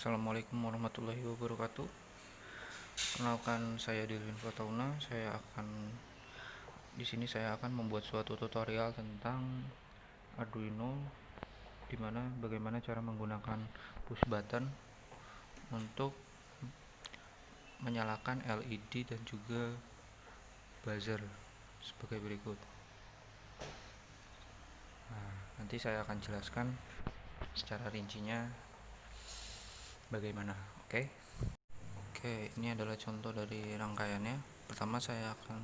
Assalamualaikum warahmatullahi wabarakatuh. Kenalkan, saya Dilwin Fatauna. Saya akan membuat suatu tutorial tentang Arduino, dimana bagaimana cara menggunakan push button untuk menyalakan LED dan juga buzzer sebagai berikut. Nanti saya akan jelaskan secara rincinya bagaimana. Oke, ini adalah contoh dari rangkaiannya. Pertama saya akan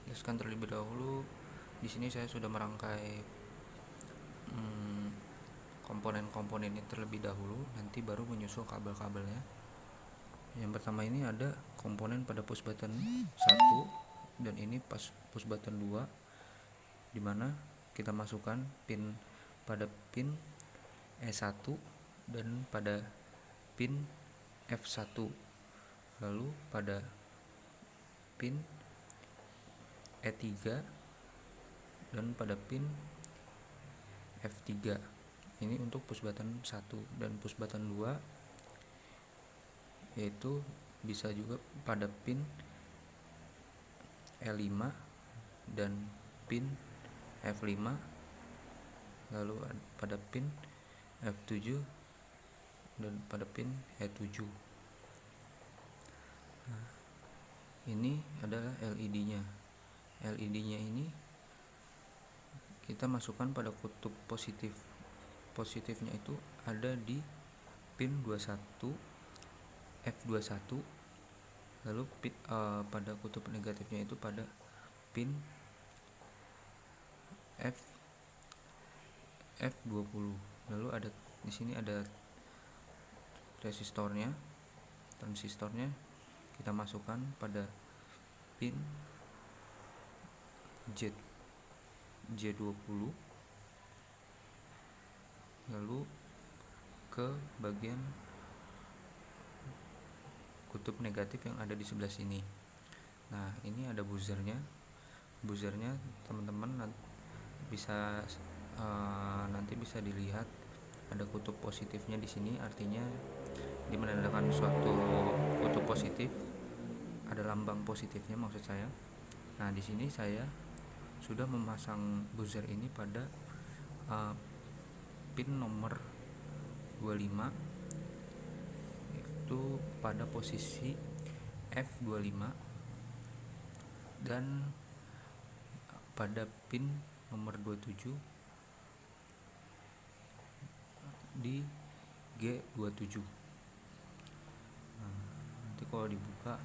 jelaskan terlebih dahulu. Di sini saya sudah merangkai komponen-komponen ini terlebih dahulu, nanti baru menyusul kabel-kabelnya. Yang pertama ini ada komponen pada push button 1 dan ini push button 2, dimana kita masukkan pada pin E1 dan pada pin F1, lalu pada pin E3 dan pada pin F3. Ini untuk push button 1, dan push button 2 yaitu bisa juga pada pin E5 dan pin F5, lalu pada pin F7 dan pada pin E7. Ini adalah LED-nya. LED-nya ini kita masukkan pada kutub positif. Positifnya itu ada di pin 21 F21, lalu pada kutub negatifnya itu pada pin F20. Lalu ada di sini ada transistornya kita masukkan pada pin J20, lalu ke bagian kutub negatif yang ada di sebelah sini. Nah, ini ada buzzernya. Teman-teman nanti bisa dilihat ada kutub positifnya di sini, artinya menandakan suatu kutub positif, ada lambang positifnya maksud saya. Nah, di sini saya sudah memasang buzzer ini pada pin nomor 25, itu pada posisi F25, dan pada pin nomor 27 di G27. Nanti kalau dibuka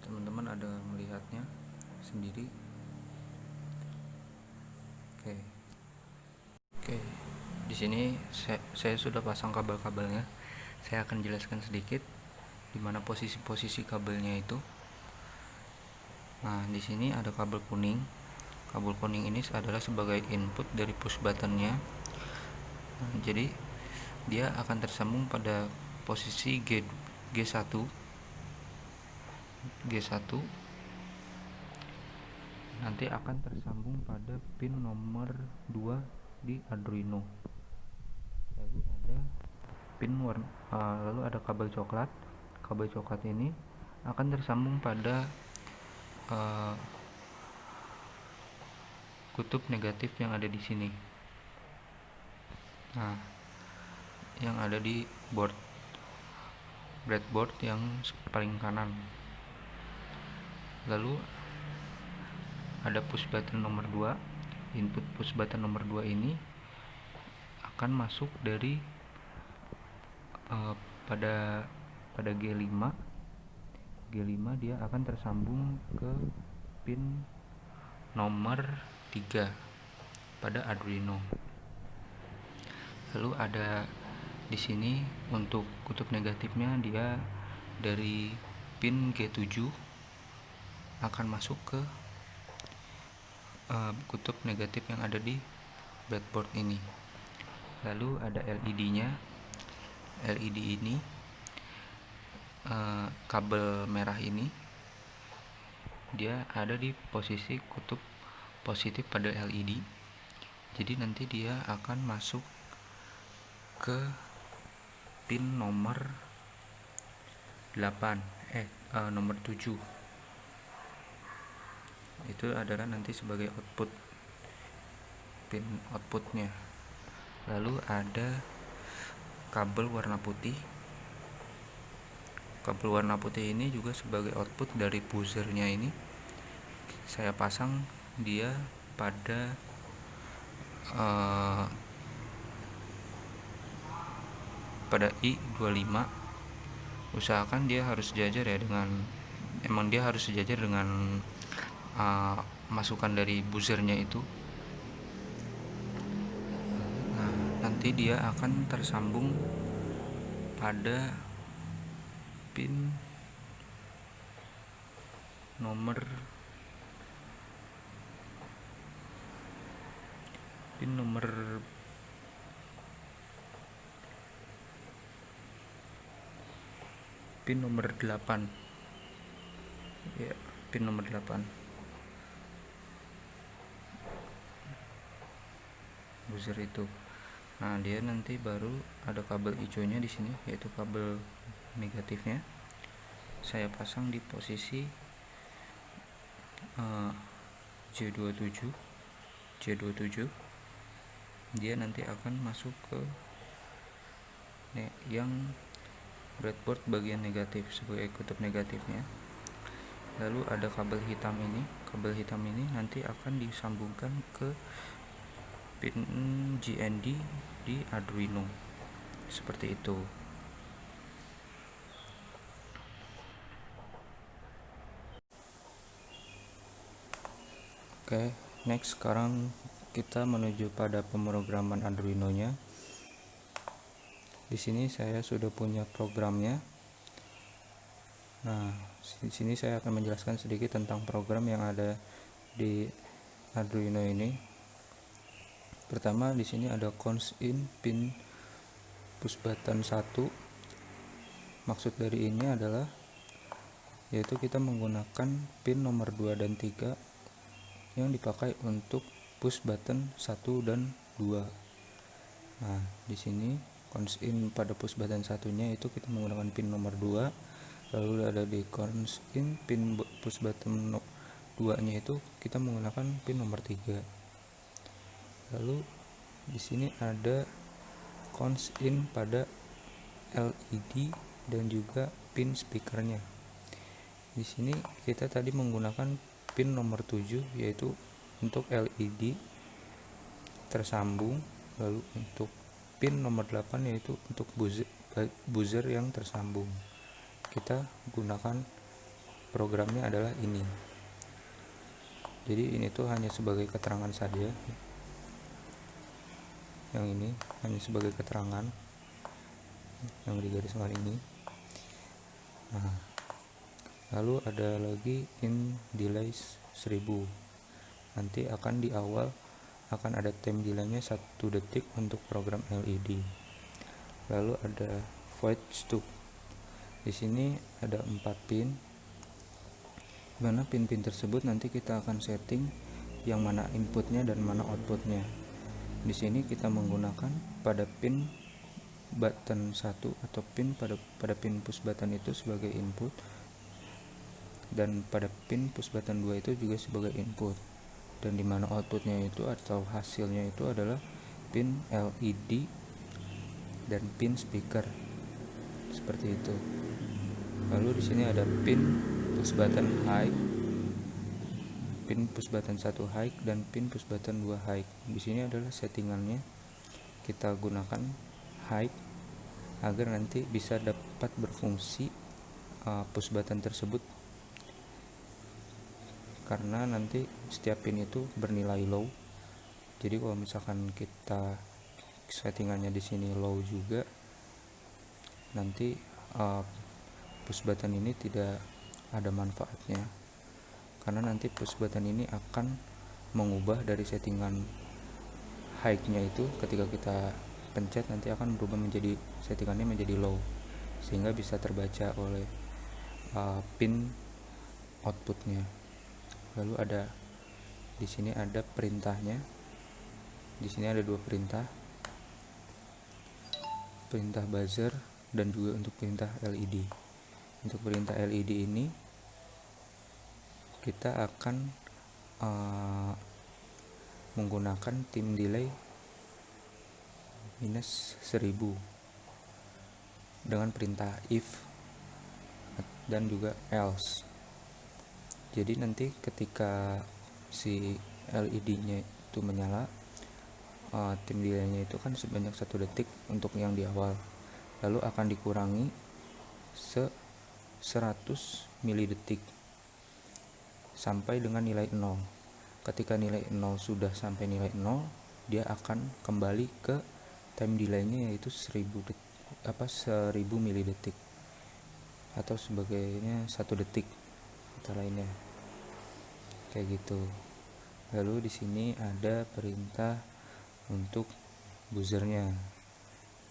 teman-teman ada melihatnya sendiri. Oke. Di sini saya sudah pasang kabel-kabelnya. Saya akan jelaskan sedikit di mana posisi-posisi kabelnya itu. Nah, di sini ada kabel kuning. Kabel kuning ini adalah sebagai input dari push buttonnya. Nah, jadi dia akan tersambung pada posisi G1 nanti akan tersambung pada pin nomor 2 di Arduino. Lalu ada kabel coklat. Kabel coklat ini akan tersambung pada kutub negatif yang ada di sini. Nah, yang ada di breadboard yang paling kanan. Lalu ada push button nomor 2. Input push button nomor 2 ini akan masuk dari pada G5. Dia akan tersambung ke pin nomor 3 pada Arduino. Lalu ada di sini untuk kutub negatifnya, dia dari pin G7 akan masuk ke kutub negatif yang ada di breadboard ini. Lalu ada LED-nya. LED ini kabel merah ini dia ada di posisi kutub positif pada LED. Jadi nanti dia akan masuk ke pin nomor 8 nomor 7. Itu adalah nanti sebagai output, pin outputnya. Lalu ada kabel warna putih. Kabel warna putih ini juga sebagai output dari buzzernya ini. Saya pasang dia pada I25. Usahakan dia harus sejajar ya dengan masukan dari buzzernya itu. Nah, nanti dia akan tersambung pada pin nomor 8 ya, pin nomor 8 buzzer itu. Nah, dia nanti baru ada kabel hijaunya di sini, yaitu kabel negatifnya. Saya pasang di posisi J27. Dia nanti akan masuk ke yang breadboard bagian negatif sebagai kutub negatifnya. Lalu ada kabel hitam ini. Kabel hitam ini nanti akan disambungkan ke pin GND di Arduino, seperti itu. Oke, next, sekarang kita menuju pada pemrograman Arduino-nya. Di sini saya sudah punya programnya. Nah, di sini saya akan menjelaskan sedikit tentang program yang ada di Arduino ini. Pertama, di sini ada cons in pin push button 1. Maksud dari ini adalah yaitu kita menggunakan pin nomor 2 dan 3 yang dipakai untuk push button 1 dan 2. Nah, di sini cons in pada push button satunya itu kita menggunakan pin nomor 2. Lalu ada di cons in pin push button 2 nya itu kita menggunakan pin nomor 3. Lalu di sini ada cons in pada LED dan juga pin speakernya. Di sini kita tadi menggunakan pin nomor 7, yaitu untuk LED tersambung. Lalu untuk pin nomor 8 yaitu untuk buzzer yang tersambung. Kita gunakan programnya adalah ini. Jadi ini tuh hanya sebagai keterangan saja. Yang ini hanya sebagai keterangan yang di garis merah ini. Nah, lalu ada lagi in delay 1000. Nanti akan di awal akan ada time delay-nya 1 detik untuk program LED. Lalu ada void stuck. Di sini ada 4 pin. Mana pin-pin tersebut nanti kita akan setting yang mana inputnya dan mana outputnya. Di sini kita menggunakan pada pin button 1 atau pin pada pin push button itu sebagai input, dan pada pin push button 2 itu juga sebagai input, dan dimana outputnya itu atau hasilnya itu adalah pin LED dan pin speaker, seperti itu. Lalu di sini ada pin push button high, pin push button 1 high dan pin push button 2 high. Di sini adalah settingannya, kita gunakan high agar nanti bisa dapat berfungsi push button tersebut, karena nanti setiap pin itu bernilai low. Jadi kalau misalkan kita settingannya di sini low juga, nanti push button ini tidak ada manfaatnya, karena nanti push button ini akan mengubah dari settingan high-nya itu. Ketika kita pencet nanti akan berubah menjadi settingannya menjadi low, sehingga bisa terbaca oleh pin outputnya. Lalu ada di sini ada perintahnya. Di sini ada 2 perintah. Perintah buzzer dan juga untuk perintah LED. Untuk perintah LED ini kita akan menggunakan tim delay minus 1000 dengan perintah if dan juga else. Jadi nanti ketika si LED-nya itu menyala, tim delay-nya itu kan sebanyak 1 detik untuk yang di awal, lalu akan dikurangi 100 milidetik sampai dengan nilai 0. Ketika nilai 0 sudah sampai nilai 0, dia akan kembali ke time delay-nya, yaitu 1000 milidetik atau sebagainya 1 detik kata lainnya, kayak gitu. Lalu di sini ada perintah untuk buzzernya.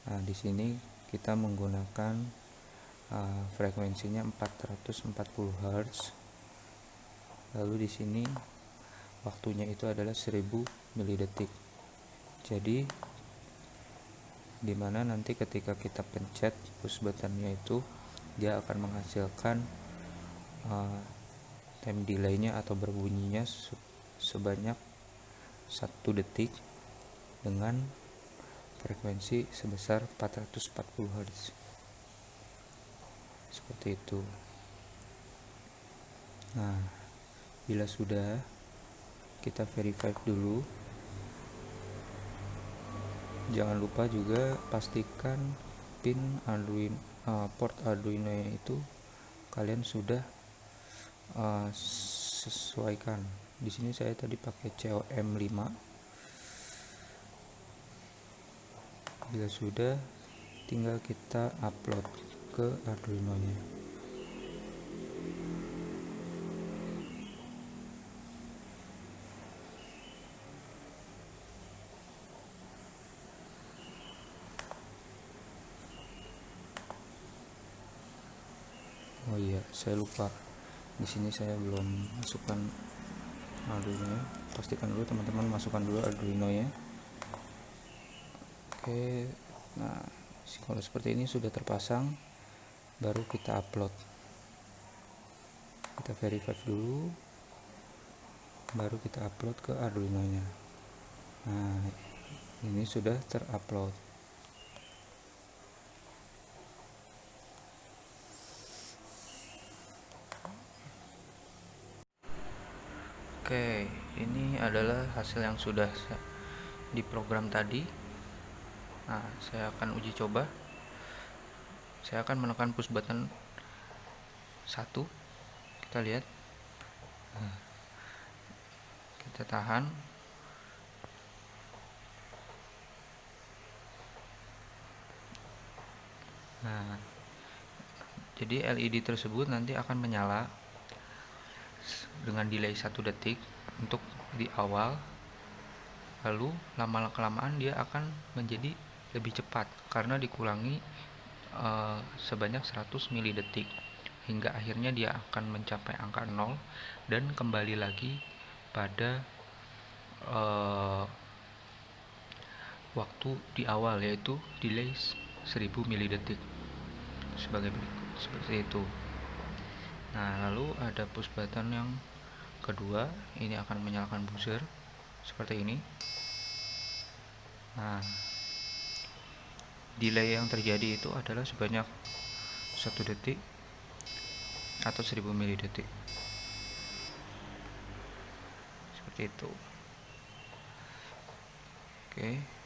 Nah, di sini kita menggunakan frekuensinya 440 Hz. Lalu di sini waktunya itu adalah 1000 milidetik. Jadi dimana nanti ketika kita pencet push buttonnya itu, dia akan menghasilkan time delay-nya atau berbunyinya sebanyak 1 detik dengan frekuensi sebesar 440 Hz. Seperti itu. Nah, bila sudah, kita verify dulu. Jangan lupa juga pastikan pin Arduino, port Arduino itu kalian sudah sesuaikan. Di sini saya tadi pakai COM5. Bila sudah, tinggal kita upload ke Arduino-nya. Oh iya, saya lupa. Di sini saya belum masukkan Arduino. Pastikan dulu teman-teman, masukkan dulu Arduino-nya. Oke. Nah, kalau seperti ini sudah terpasang, baru kita upload. Kita verify dulu, baru kita upload ke Arduino-nya. Nah, ini sudah terupload. Oke, ini adalah hasil yang sudah diprogram tadi. Nah, saya akan uji coba. Saya akan menekan push button 1. Kita lihat. Nah, kita tahan. Nah, jadi LED tersebut nanti akan menyala dengan delay 1 detik untuk di awal, lalu lama-kelamaan dia akan menjadi lebih cepat karena dikurangi sebanyak 100 milidetik hingga akhirnya dia akan mencapai angka 0 dan kembali lagi pada waktu di awal, yaitu delay 1000 milidetik sebagai berikut, seperti itu. Nah, lalu ada push button yang kedua, ini akan menyalakan buzzer seperti ini. Nah, delay yang terjadi itu adalah sebanyak 1 detik atau 1000 milidetik, seperti itu. Oke.